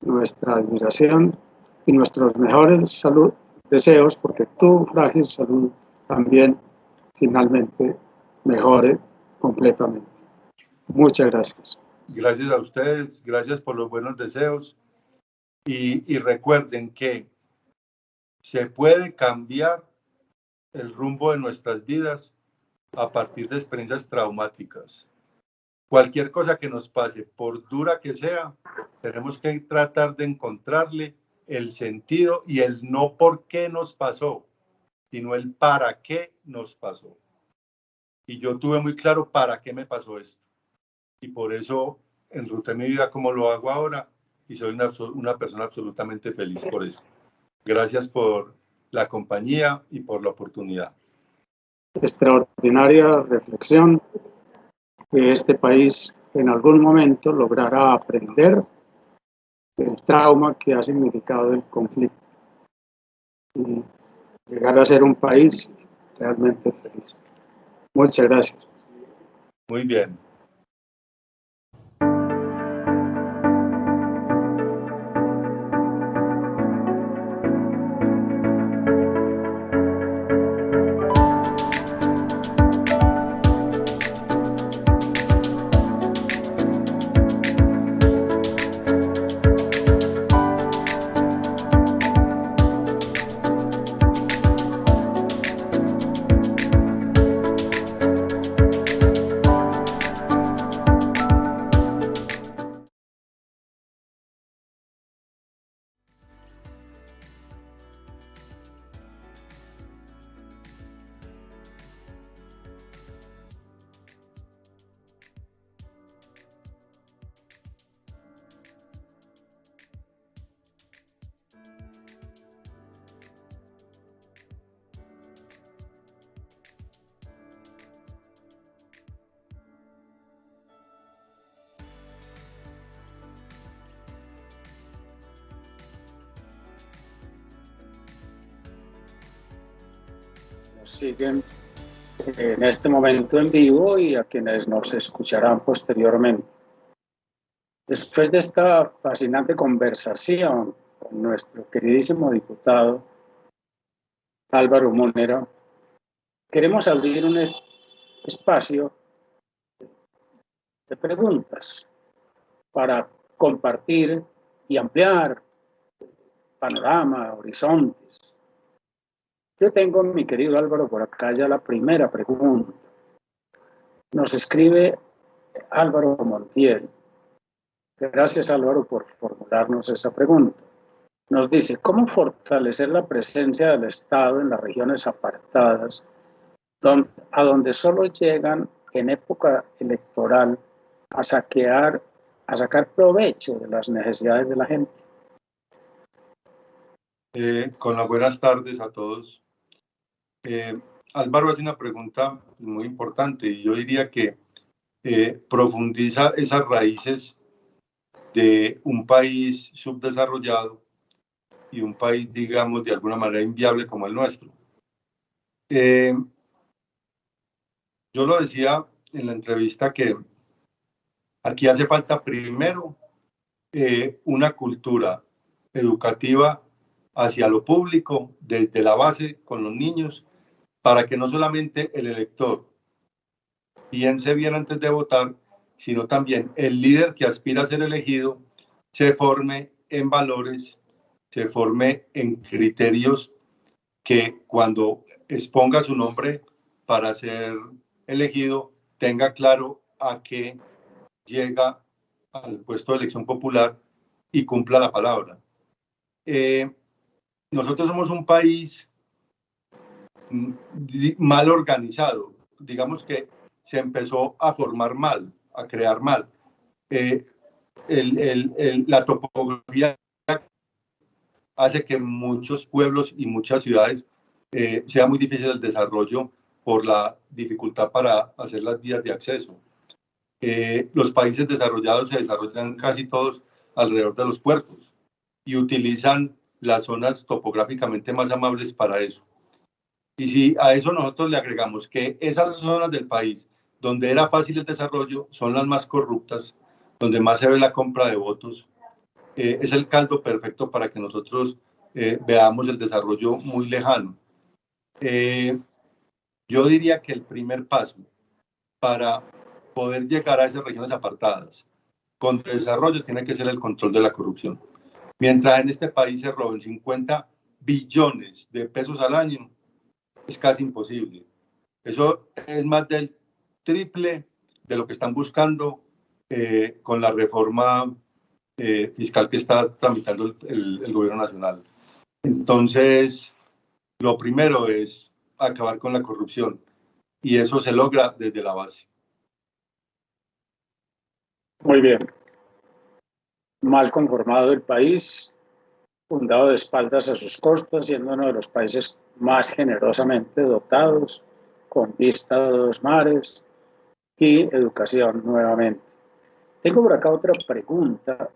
nuestra admiración y nuestros mejores deseos, porque tu frágil salud también finalmente mejore completamente. Muchas gracias. Gracias a ustedes, gracias por los buenos deseos, y recuerden que se puede cambiar el rumbo de nuestras vidas a partir de experiencias traumáticas. Cualquier cosa que nos pase, por dura que sea, tenemos que tratar de encontrarle el sentido y el no por qué nos pasó, sino el para qué nos pasó. Y yo tuve muy claro para qué me pasó esto. Y por eso enruté mi vida como lo hago ahora, y soy una persona absolutamente feliz por eso. Gracias por la compañía y por la oportunidad. Extraordinaria reflexión, que este país en algún momento logrará aprender el trauma que ha significado el conflicto y llegar a ser un país realmente feliz. Muchas gracias. Muy bien. siguen en este momento en vivo y a quienes nos escucharán posteriormente. Después de esta fascinante conversación con nuestro queridísimo diputado Álvaro Munera, queremos abrir un espacio de preguntas para compartir y ampliar panorama, horizontes. Yo tengo, mi querido Álvaro, por acá ya la primera pregunta. Nos escribe Álvaro Montiel. Gracias, Álvaro, por formularnos esa pregunta. Nos dice, ¿cómo fortalecer la presencia del Estado en las regiones apartadas, a donde solo llegan en época electoral a sacar provecho de las necesidades de la gente? Con las buenas tardes a todos. Álvaro hace una pregunta muy importante y yo diría que profundiza esas raíces de un país subdesarrollado y un país, digamos, de alguna manera inviable como el nuestro. Yo lo decía en la entrevista que aquí hace falta primero una cultura educativa hacia lo público, desde la base con los niños, para que no solamente el elector piense bien antes de votar, sino también el líder que aspira a ser elegido se forme en valores, se forme en criterios que cuando exponga su nombre para ser elegido tenga claro a qué llega al puesto de elección popular y cumpla la palabra. Nosotros somos un país mal organizado, digamos que se empezó a formar mal, a crear mal. La topografía hace que muchos pueblos y muchas ciudades sea muy difícil el desarrollo por la dificultad para hacer las vías de acceso. Los países desarrollados se desarrollan casi todos alrededor de los puertos y utilizan las zonas topográficamente más amables para eso. Y si a eso nosotros le agregamos que esas zonas del país donde era fácil el desarrollo son las más corruptas, donde más se ve la compra de votos, es el caldo perfecto para que nosotros veamos el desarrollo muy lejano. Yo diría que el primer paso para poder llegar a esas regiones apartadas con desarrollo tiene que ser el control de la corrupción. Mientras en este país se roben 50 billones de pesos al año, es casi imposible. Eso es más del triple de lo que están buscando con la reforma fiscal que está tramitando el gobierno nacional. Entonces, lo primero es acabar con la corrupción y eso se logra desde la base. Muy bien. Mal conformado el país, fundado de espaldas a sus costas, siendo uno de los países más generosamente dotados, con vista de dos mares y educación nuevamente. Tengo por acá otra pregunta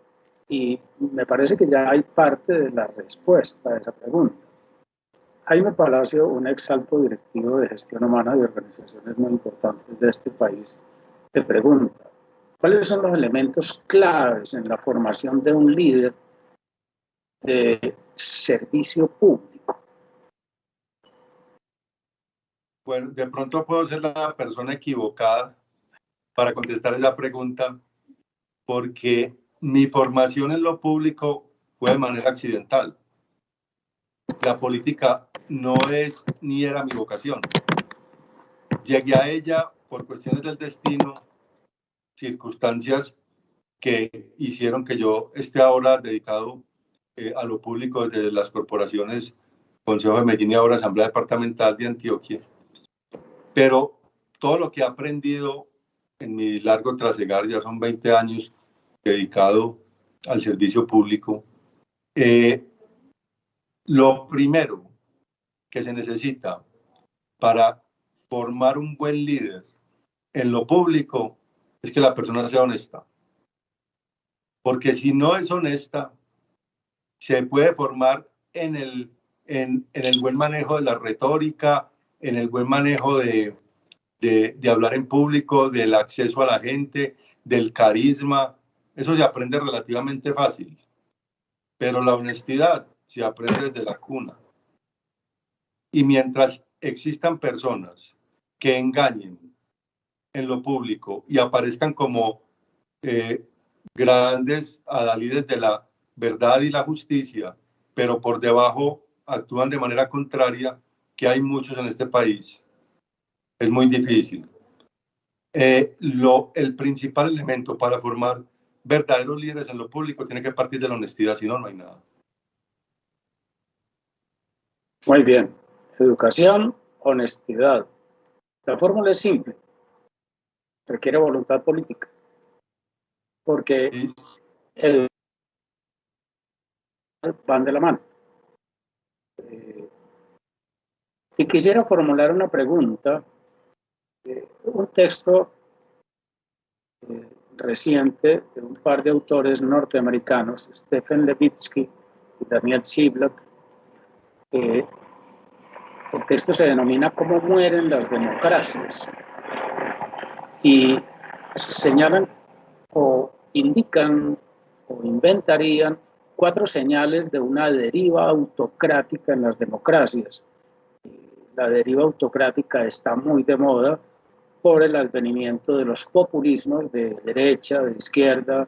y me parece que ya hay parte de la respuesta a esa pregunta. Jaime Palacio, un exalto directivo de gestión humana de organizaciones muy importantes de este país, te pregunta, ¿cuáles son los elementos claves en la formación de un líder de servicio público? Bueno, de pronto puedo ser la persona equivocada para contestar esa pregunta, porque mi formación en lo público fue de manera accidental. La política no es ni era mi vocación. Llegué a ella por cuestiones del destino, circunstancias que hicieron que yo esté ahora dedicado a lo público desde las corporaciones Consejo de Medellín y ahora Asamblea Departamental de Antioquia. Pero todo lo que he aprendido en mi largo trasegar, ya son 20 años dedicado al servicio público, lo primero que se necesita para formar un buen líder en lo público es que la persona sea honesta. Porque si no es honesta, se puede formar en el buen manejo de la retórica, en el buen manejo de hablar en público, del acceso a la gente, del carisma. Eso se aprende relativamente fácil, pero la honestidad se aprende desde la cuna. Y mientras existan personas que engañen en lo público y aparezcan como grandes adalides de la verdad y la justicia, pero por debajo actúan de manera contraria, que hay muchos en este país, es muy difícil. El principal elemento para formar verdaderos líderes en lo público tiene que partir de la honestidad, si no, no hay nada. Muy bien. Educación, honestidad. La fórmula es simple. Requiere voluntad política. Porque ¿Sí? Van de la mano. Y quisiera formular una pregunta. Un texto reciente de un par de autores norteamericanos, Stephen Levitsky y Daniel Ziblatt. El texto se denomina ¿Cómo mueren las democracias? Y señalan o indican o inventarían 4 señales de una deriva autocrática en las democracias. La deriva autocrática está muy de moda por el advenimiento de los populismos de derecha, de izquierda.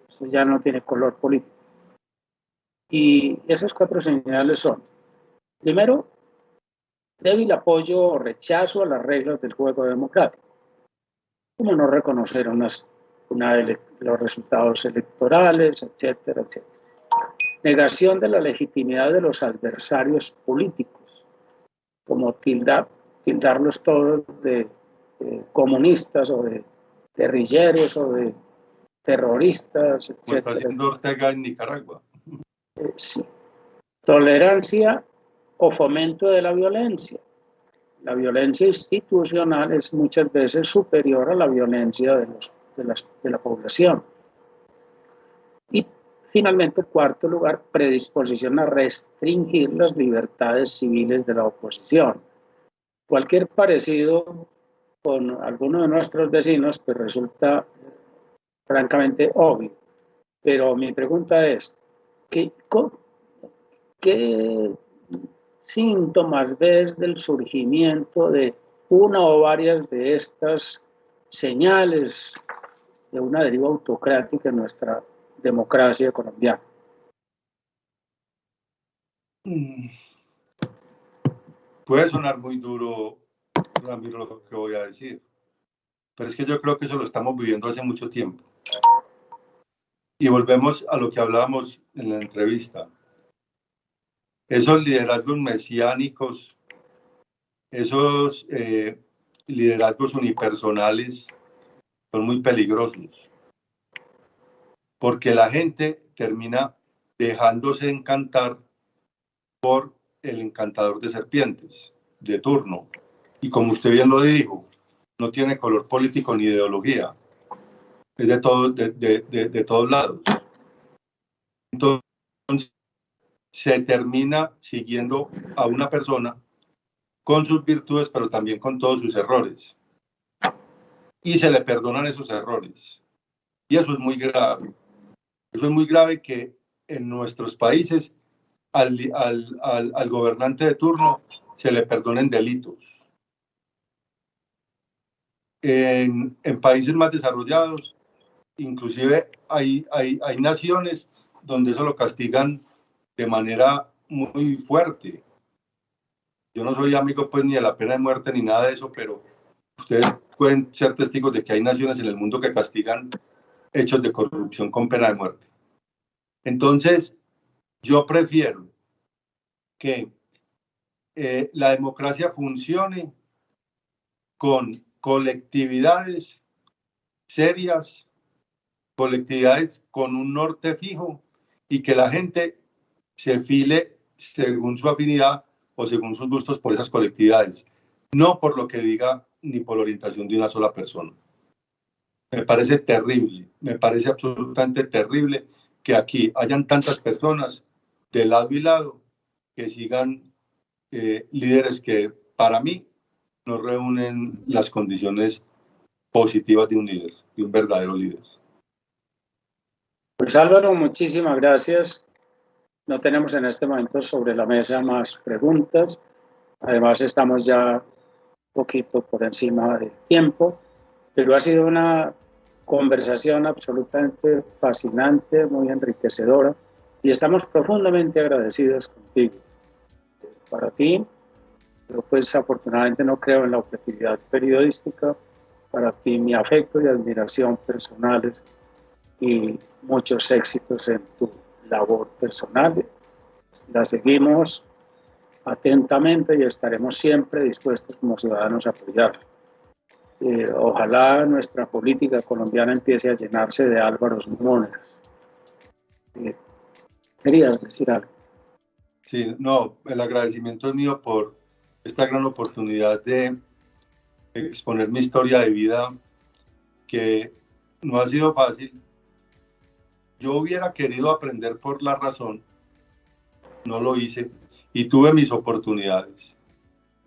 Eso ya no tiene color político. Y esas 4 señales son: primero, débil apoyo o rechazo a las reglas del juego democrático. Como no reconocer los resultados electorales, etcétera, etcétera. Negación de la legitimidad de los adversarios políticos, como tildarlos todos de comunistas o de guerrilleros o de terroristas, etcétera. Como está haciendo Ortega en Nicaragua. Sí. Tolerancia o fomento de la violencia. La violencia institucional es muchas veces superior a la violencia de la población. Y finalmente, en cuarto lugar, predisposición a restringir las libertades civiles de la oposición. Cualquier parecido con alguno de nuestros vecinos pues resulta francamente obvio. Pero mi pregunta es, ¿qué síntomas ves del surgimiento de una o varias de estas señales de una deriva autocrática en nuestra democracia colombiana? Puede sonar muy duro, Ramiro, lo que voy a decir, pero es que yo creo que eso lo estamos viviendo hace mucho tiempo. Y volvemos a lo que hablábamos en la entrevista. Esos liderazgos mesiánicos, esos liderazgos unipersonales son muy peligrosos, porque la gente termina dejándose encantar por el encantador de serpientes de turno. Y como usted bien lo dijo, no tiene color político ni ideología, es de todos lados. Entonces, se termina siguiendo a una persona con sus virtudes, pero también con todos sus errores. Y se le perdonan esos errores. Y eso es muy grave. Eso es muy grave, que en nuestros países al gobernante de turno se le perdonen delitos. En países más desarrollados, inclusive hay naciones donde eso lo castigan de manera muy fuerte. Yo no soy amigo pues ni de la pena de muerte ni nada de eso, pero ustedes pueden ser testigos de que hay naciones en el mundo que castigan hechos de corrupción con pena de muerte. Entonces, yo prefiero que la democracia funcione con colectividades serias, colectividades con un norte fijo, y que la gente se file según su afinidad o según sus gustos por esas colectividades, no por lo que diga ni por la orientación de una sola persona. Me parece terrible, me parece absolutamente terrible que aquí hayan tantas personas de lado y lado que sigan líderes que para mí no reúnen las condiciones positivas de un líder, de un verdadero líder. Pues Álvaro, muchísimas gracias. No tenemos en este momento sobre la mesa más preguntas. Además, estamos ya un poquito por encima del tiempo, pero ha sido una conversación absolutamente fascinante, muy enriquecedora, y estamos profundamente agradecidos contigo. Para ti, yo pues afortunadamente no creo en la objetividad periodística. Para ti, mi afecto y admiración personales y muchos éxitos en tu labor personal. La seguimos atentamente y estaremos siempre dispuestos como ciudadanos a apoyarla. Ojalá nuestra política colombiana empiece a llenarse de Álvaros Mónegas. ¿Querías decir algo? Sí, no, el agradecimiento es mío por esta gran oportunidad de exponer mi historia de vida, que no ha sido fácil. Yo hubiera querido aprender por la razón, no lo hice, y tuve mis oportunidades.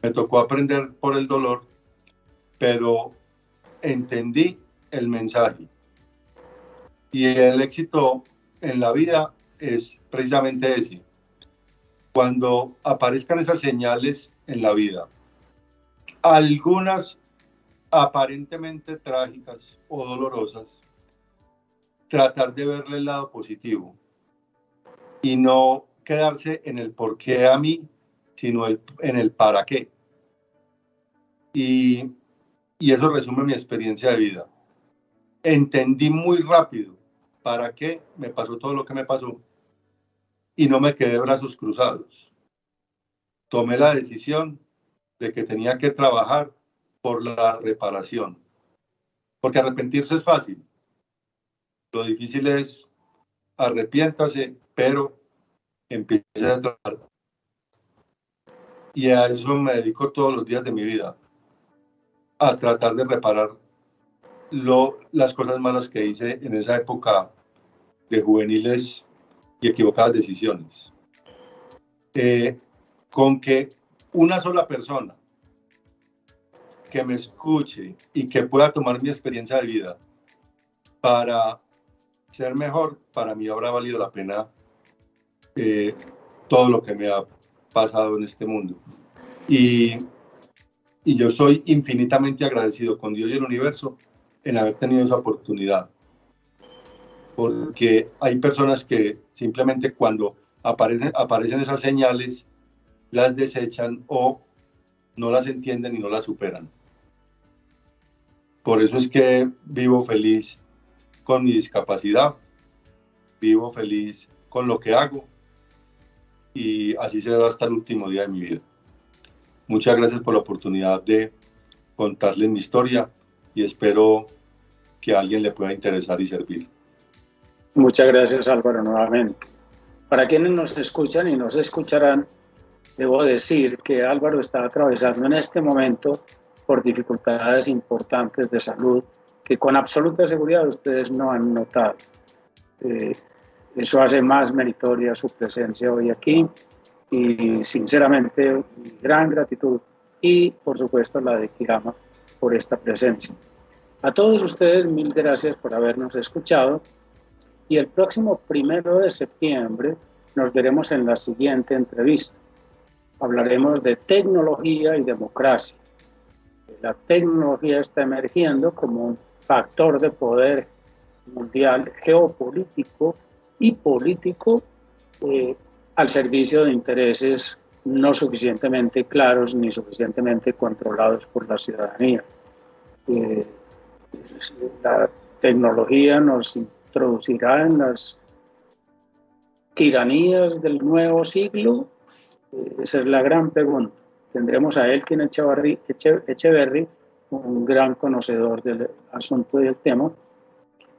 Me tocó aprender por el dolor, pero entendí el mensaje. Y el éxito en la vida es precisamente ese. Cuando aparezcan esas señales en la vida, algunas aparentemente trágicas o dolorosas, tratar de verle el lado positivo y no quedarse en el por qué a mí, sino en el para qué. Y eso resume mi experiencia de vida. Entendí muy rápido para qué me pasó todo lo que me pasó y no me quedé de brazos cruzados. Tomé la decisión de que tenía que trabajar por la reparación. Porque arrepentirse es fácil. Lo difícil es arrepiéntase, pero empiece a trabajar. Y a eso me dedico todos los días de mi vida, a tratar de reparar las cosas malas que hice en esa época de juveniles y equivocadas decisiones. Con que una sola persona que me escuche y que pueda tomar mi experiencia de vida para ser mejor, para mí habrá valido la pena todo lo que me ha pasado en este mundo. Y yo soy infinitamente agradecido con Dios y el universo en haber tenido esa oportunidad. Porque hay personas que simplemente cuando aparecen esas señales, las desechan o no las entienden y no las superan. Por eso es que vivo feliz con mi discapacidad, vivo feliz con lo que hago y así será hasta el último día de mi vida. Muchas gracias por la oportunidad de contarles mi historia y espero que a alguien le pueda interesar y servir. Muchas gracias, Álvaro, nuevamente. Para quienes nos escuchan y nos escucharán, debo decir que Álvaro está atravesando en este momento por dificultades importantes de salud que con absoluta seguridad ustedes no han notado. Eso hace más meritoria su presencia hoy aquí y sinceramente mi gran gratitud y por supuesto la de Kirama por esta presencia. A todos ustedes mil gracias por habernos escuchado y el próximo 1 de septiembre nos veremos en la siguiente entrevista. Hablaremos de tecnología y democracia. La tecnología está emergiendo como un factor de poder mundial, geopolítico y político al servicio de intereses no suficientemente claros ni suficientemente controlados por la ciudadanía. La tecnología nos introducirá en las tiranías del nuevo siglo. Esa es la gran pregunta. Tendremos a Elkin Echeverry, un gran conocedor del asunto y del tema,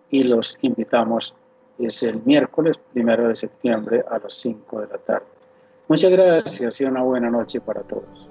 y los invitamos. Es el miércoles 1 de septiembre a las 5 de la tarde. Muchas gracias y una buena noche para todos.